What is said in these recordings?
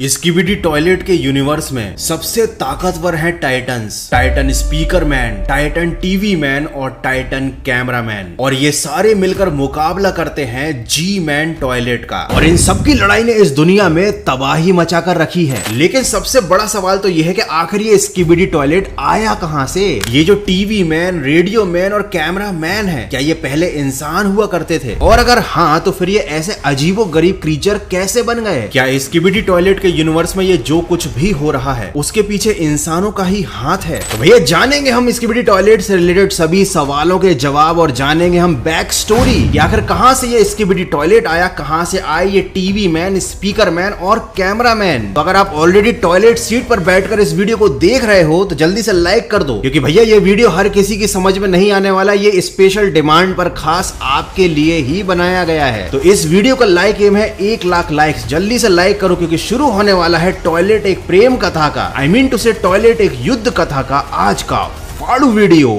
Skibidi toilet के universe में सबसे ताकतवर है titans, Titan speaker man, Titan TV man और टाइटन कैमरा मैन, और ये सारे मिलकर मुकाबला करते हैं जी मैन टॉयलेट का। और इन सबकी लड़ाई ने इस दुनिया में तबाही मचाकर रखी है। लेकिन सबसे बड़ा सवाल तो यह है कि आखिर ये स्किबिडी टॉयलेट आया कहां से? ये जो टीवी मैन, रेडियो मैन और कैमरा मैन है, क्या ये पहले इंसान हुआ करते थे? और अगर हाँ, तो फिर ये ऐसे अजीबो गरीब क्रीचर कैसे बन गए? क्या स्किबिडी टॉयलेट के यूनिवर्स में ये जो कुछ भी हो रहा है उसके पीछे इंसानों का ही हाथ है? तो भैया जानेंगे हम स्किबिडी टॉयलेट से रिलेटेड सभी सवालों के जवाब, और जानेंगे हम बैक स्टोरी, आखिर कहां से ये स्किबिडी टॉयलेट आया, कहां से आए ये टीवी मैन, स्पीकर मैन और कैमरा मैन। तो अगर आप ऑलरेडी टॉयलेट सीट पर बैठकर इस वीडियो को देख रहे हो तो जल्दी से लाइक कर दो, क्योंकि भैया ये वीडियो हर किसी की समझ में नहीं आने वाला। ये स्पेशल डिमांड पर खास आपके लिए ही बनाया गया है। तो इस वीडियो का लाइक एम है 1 लाख लाइक्स। जल्दी से लाइक करो, क्योंकि शुरू होने वाला है टॉयलेट एक प्रेम कथा का, आई मीन टू से टॉयलेट एक युद्ध कथा का आज का फाड़ू वीडियो।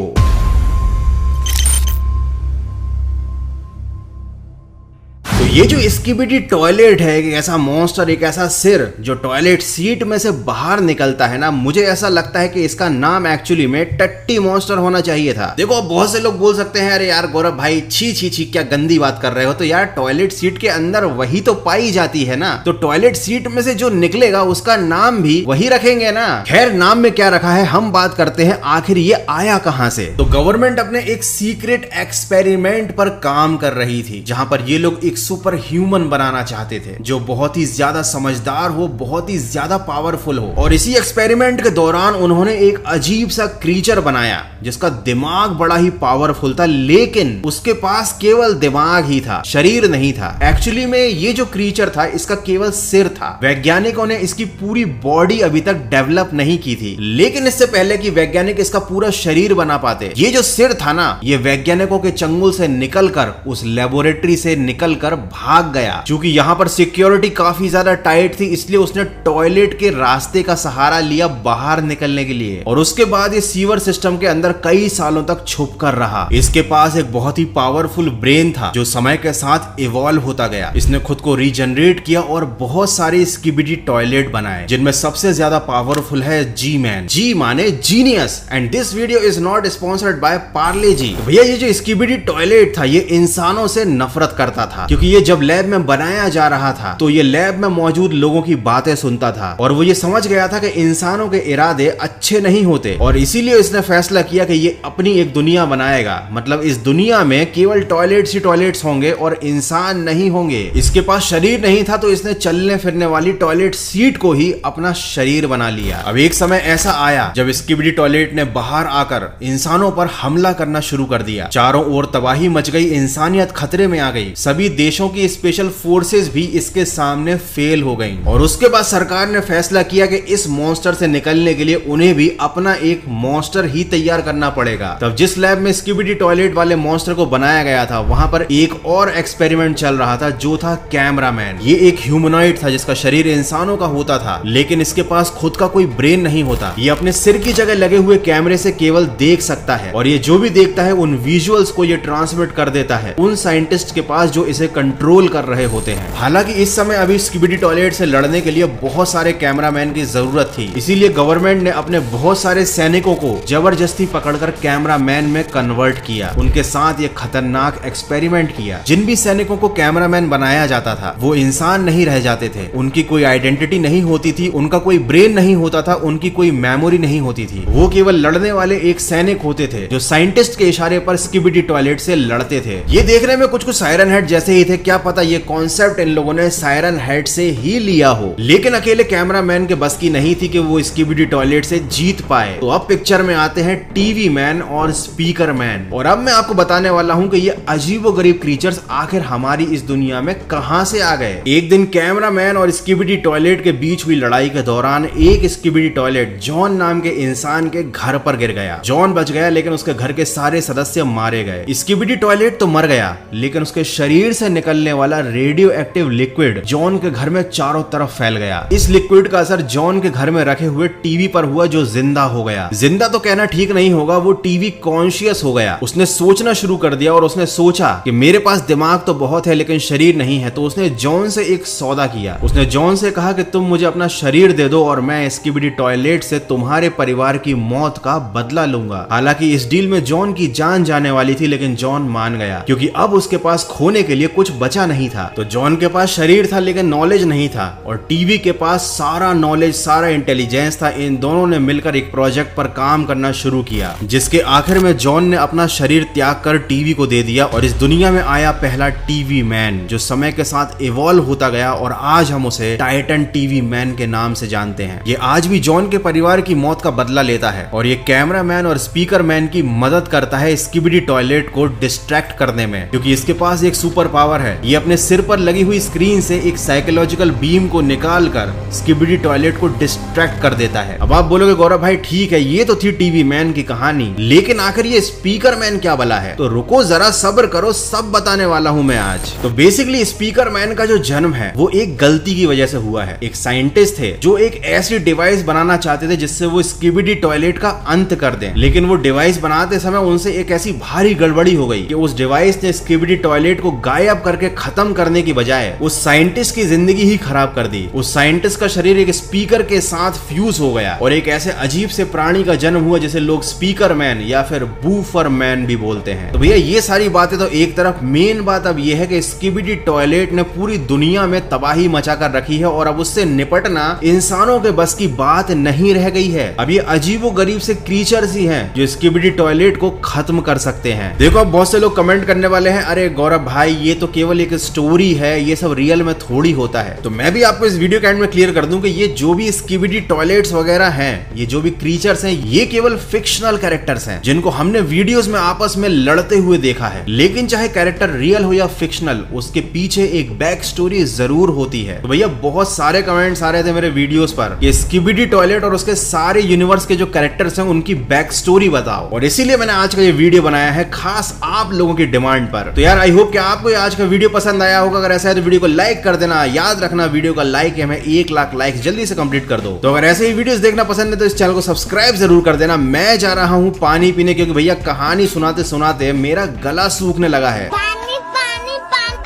तो ये जो स्किबिडी टॉयलेट है, एक ऐसा मॉन्स्टर, एक ऐसा सिर जो टॉयलेट सीट में से बाहर निकलता है ना, मुझे ऐसा लगता है कि इसका नाम एक्चुअली में टट्टी मॉन्स्टर होना चाहिए था। देखो, अब बहुत से लोग बोल सकते हैं अरे यार गौरव भाई, छी छी छी, क्या गंदी बात कर रहे हो। तो यार टॉयलेट सीट के अंदर वही तो पाई जाती है ना, तो टॉयलेट सीट में से जो निकलेगा उसका नाम भी वही रखेंगे ना। खैर, नाम में क्या रखा है, हम बात करते हैं आखिर ये आया कहां से। तो गवर्नमेंट अपने एक सीक्रेट एक्सपेरिमेंट पर काम कर रही थी, जहां पर ये लोग एक सुपर ह्यूमन बनाना चाहते थे जो बहुत ही ज्यादा समझदार हो, बहुत ही ज्यादा पावरफुल हो। और इसी एक्सपेरिमेंट के दौरान उन्होंने एक अजीब सा क्रीचर बनाया जिसका दिमाग बड़ा ही पावरफुल था, लेकिन उसके पास केवल दिमाग ही था, शरीर नहीं था। एक्चुअली में ये जो क्रीचर था इसका केवल सिर था। वैज्ञानिकों ने इसकी पूरी बॉडी अभी तक डेवलप नहीं की थी, लेकिन इससे पहले कि वैज्ञानिक इसका पूरा शरीर बना पाते, ये जो सिर था ना, ये वैज्ञानिकों के चंगुल से निकलकर उस लेबोरेटरी से निकलकर भाग गया। क्योंकि यहाँ पर सिक्योरिटी काफी ज्यादा टाइट थी, इसलिए उसने टॉयलेट के रास्ते का सहारा लिया बाहर निकलने के लिए। और उसके बाद ये सीवर सिस्टम के अंदर कई सालों तक छुप कर रहा। इसके पास एक बहुत ही पावरफुल ब्रेन था जो समय के साथ इवॉल्व होता गया। इसने खुद को रीजनरेट किया और बहुत सारे स्किबिडी टॉयलेट बनाए, जिनमें सबसे ज्यादा पावरफुल है जी मैन। जी माने genius. And this video is not sponsored by Parle G. भैया ये जो स्किबिडी टॉयलेट था, ये इंसानों से नफरत करता था, क्योंकि ये जब लैब में बनाया जा रहा था तो ये लैब में मौजूद लोगों की बातें सुनता था, और वो ये समझ गया था कि इंसानों के इरादे अच्छे नहीं होते, और इसीलिए इसने फैसला किया कि ये अपनी एक दुनिया बनाएगा। मतलब इस दुनिया में केवल टॉयलेट्स ही टॉयलेट्स होंगे और इंसान नहीं होंगे। इसके पास शरीर नहीं था, तो इसने चलने फिरने वाली टॉयलेट सीट को ही अपना शरीर बना लिया। अब एक समय ऐसा आया जब स्किबिडी टॉयलेट ने बाहर आकर इंसानों पर हमला करना शुरू कर दिया। चारों ओर तबाही मच गई, इंसानियत खतरे में आ गई। सभी देशों की स्पेशल फोर्सेस भी इसके सामने फेल हो गई, और उसके बाद सरकार ने फैसला किया कि इस मॉन्स्टर से निकलने के लिए उन्हें भी अपना एक मॉन्स्टर ही तैयार करना पड़ेगा। तब जिस लैब में स्किबिडी टॉयलेट वाले मॉन्स्टर को बनाया गया था, वहां पर एक और एक्सपेरिमेंट चल रहा था जो था कैमरा मैन। ये एक ह्यूमनॉइड था जिसका शरीर इंसानों का होता था, लेकिन इसके पास खुद का कोई ब्रेन नहीं होता। ये अपने सिर की जगह लगे हुए कैमरे से केवल देख सकता है, और ये जो भी देखता है उन विजुअल्स को ये ट्रांसमिट कर देता है उन साइंटिस्ट के पास जो इसे कंट्रोल कर रहे होते हैं। हालांकि इस समय अभी स्किबिडी टॉयलेट से लड़ने के लिए बहुत सारे कैमरामैन की जरूरत थी, इसीलिए गवर्नमेंट ने अपने बहुत सारे सैनिकों को जबरदस्ती पकड़कर कैमरामैन में कन्वर्ट किया। उनके साथ ये खतरनाक एक्सपेरिमेंट किया। जिन भी सैनिकों को कैमरामैन बनाया जाता था वो इंसान नहीं रह जाते थे, उनकी कोई आइडेंटिटी नहीं होती थी, उनका कोई ब्रेन नहीं होता था, उनकी कोई मेमोरी नहीं होती थी। वो केवल लड़ने वाले एक सैनिक होते थे जो साइंटिस्ट के इशारे पर स्किबिडी टॉयलेट से लड़ते थे। ये देखने में कुछ सायरन हेड जैसे ही थे, क्या पता ये कॉन्सेप्ट इन लोगों ने सायरन हेड से ही लिया हो। लेकिन अकेले कैमरामैन के बस की नहीं थी कि वो स्किबिडी टॉयलेट से जीत पाए। तो अब पिक्चर में आते हैं टीवी मैन और स्पीकर मैन, और अब मैं आपको बताने वाला हूं कि ये अजीबोगरीब क्रीचर्स आखिर हमारी इस दुनिया में कहां से आ गए। एक दिन कैमरामैन और स्किबिडी टॉयलेट के बीच हुई लड़ाई के दौरान एक स्किबिडी टॉयलेट जॉन नाम के इंसान के घर पर गिर गया। जॉन बच गया, लेकिन उसके घर के सारे सदस्य मारे गए। स्किबिडी टॉयलेट तो मर गया, लेकिन उसके शरीर से निकल निकलने वाला रेडियो एक्टिव लिक्विड जॉन के घर में चारों तरफ फैल गया। इस लिक्विड का असर जॉन के घर में रखे हुए टीवी पर हुआ, जो जिंदा हो गया। जिंदा तो कहना ठीक नहीं होगा, वो टीवी कॉन्शियस हो गया। उसने सोचना शुरू कर दिया और उसने सोचा कि मेरे पास दिमाग तो बहुत है लेकिन शरीर नहीं है। तो उसने जॉन से एक सौदा किया। उसने जॉन से कहा कि तुम मुझे अपना शरीर दे दो और मैं स्किबिडी टॉयलेट से तुम्हारे परिवार की मौत का बदला लूंगा। हालांकि इस डील में जॉन की जान जाने वाली थी, लेकिन जॉन मान गया क्योंकि अब उसके पास खोने के लिए कुछ बचा नहीं था। तो जॉन के पास शरीर था लेकिन नॉलेज नहीं था, और टीवी के पास सारा नॉलेज, सारा इंटेलिजेंस था। इन दोनों ने मिलकर एक प्रोजेक्ट पर काम करना शुरू किया, जिसके आखिर में जॉन ने अपना शरीर त्याग कर टीवी को दे दिया और इस दुनिया में आया पहला टीवी मैन, जो समय के साथ इवॉल्व होता गया और आज हम उसे टाइटन टीवी मैन के नाम से जानते हैं। ये आज भी जॉन के परिवार की मौत का बदला लेता है और ये कैमरा मैन और स्पीकर मैन की मदद करता है स्किबिडी टॉयलेट को डिस्ट्रैक्ट करने में, क्योंकि इसके पास एक सुपर पावर है। ये अपने सिर पर लगी हुई स्क्रीन से एक साइकोलॉजिकल बीम को निकाल कर स्किबिडी टॉयलेट को डिस्ट्रैक्ट कर देता है। अब आप बोलोगे गौरव भाई ठीक है, ये तो थी टीवी मैन की कहानी, लेकिन आखिर ये स्पीकर मैन क्या बला है? तो रुको जरा, सब्र करो, सब बताने वाला हूं मैं आज। तो बेसिकली स्पीकर मैन का जो जन्म है वो एक गलती की वजह से हुआ है। एक साइंटिस्ट थे जो एक ऐसी डिवाइस बनाना चाहते थे जिससे वो स्किबिडी टॉयलेट का अंत कर दें, लेकिन वो डिवाइस बनाते समय उनसे एक ऐसी भारी गड़बड़ी हो गई कि उस डिवाइस ने स्किबिडी टॉयलेट को गायब करके खत्म करने की बजाय उस साइंटिस्ट की जिंदगी ही खराब कर दी। उस साइंटिस्ट का शरीर एक स्पीकर के साथ फ्यूज हो गया और एक ऐसे अजीब से प्राणी का जन्म हुआ जिसे लोग स्पीकर मैन या फिर बूफर मैन भी बोलते हैं। तो भैया ये सारी बातें तो एक तरफ, मेन बात अब ये है कि स्किबिडी टॉयलेट ने पूरी दुनिया में तबाही मचा कर रखी है और अब उससे निपटना इंसानों के बस की बात नहीं रह गई है। अब ये अजीबो गरीब से क्रीचर्स ही हैं जो स्किबिडी टॉयलेट को खत्म कर सकते हैं। देखो अब बहुत से लोग कमेंट करने वाले हैं, अरे गौरव भाई ये तो केवल एक स्टोरी है, ये सब रियल में थोड़ी होता है। तो मैं भी आपको इस वीडियो के एंड में क्लियर कर दूं कि ये जो भी स्किबिडी टॉयलेट्स वगैरह हैं, ये जो भी क्रीचर्स हैं, ये केवल फिक्शनल कैरेक्टर्स हैं जिनको हमने वीडियोस में आपस में लड़ते हुए देखा है। लेकिन चाहे कैरेक्टर रियल हो या फिक्शनल, उसके पीछे एक बैक स्टोरी जरूर होती है। तो भैया बहुत सारे कमेंट्स आ रहे थे मेरे वीडियोस पर कि स्किबिडी टॉयलेट और उसके सारे यूनिवर्स के जो कैरेक्टर्स हैं उनकी बैक स्टोरी बताओ, और इसीलिए मैंने आज का ये वीडियो बनाया है खास आप लोगों की डिमांड पर। तो यार आई होप कि आपको आज का वीडियो पसंद आया होगा। अगर ऐसा है तो वीडियो को लाइक कर देना। याद रखना वीडियो का लाइक हमें 1 लाख लाइक जल्दी से कंप्लीट कर दो। तो अगर ऐसे ही वीडियोस देखना पसंद है तो इस चैनल को सब्सक्राइब जरूर कर देना। मैं जा रहा हूं पानी पीने, क्योंकि भैया कहानी सुनाते सुनाते मेरा गला सूखने लगा है। पानी पानी पानी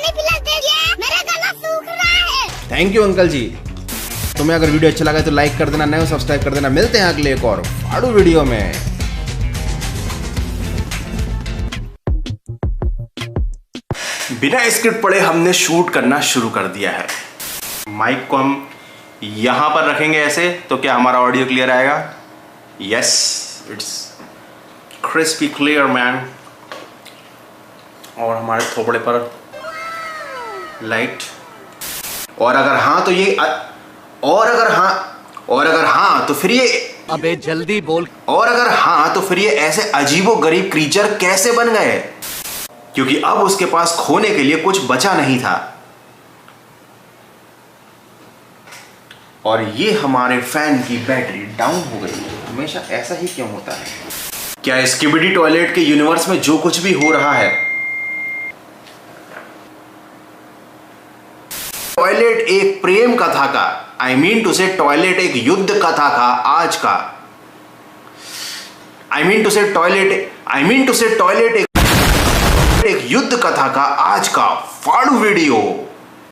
पिला दीजिए, मेरा गला सूख रहा है। थैंक यू अंकल जी। तुम्हें अगर वीडियो अच्छा लगा तो लाइक कर देना, नए सब्सक्राइब कर देना। मिलते हैं अगले एक और फाड़ू वीडियो में। बिना स्क्रिप्ट पढ़े हमने शूट करना शुरू कर दिया है। माइक को हम यहां पर रखेंगे ऐसे, तो क्या हमारा ऑडियो क्लियर आएगा? Yes, it's crispy clear man. और हमारे थोपड़े पर लाइट। और अगर हां तो ये, और अगर हां तो फिर ये, अबे जल्दी बोल। और अगर हां तो फिर ये ऐसे अजीबो गरीब क्रीचर कैसे बन गए? क्योंकि अब उसके पास खोने के लिए कुछ बचा नहीं था। और ये हमारे फैन की बैटरी डाउन हो गई। हमेशा ऐसा ही क्यों होता है? क्या स्किबिडी टॉयलेट के यूनिवर्स में जो कुछ भी हो रहा है, टॉयलेट एक प्रेम कथा का, आई मीन टू से टॉयलेट एक युद्ध कथा का आज का, आई मीन टू से टॉयलेट एक युद्ध कथा का आज का फाड़ू वीडियो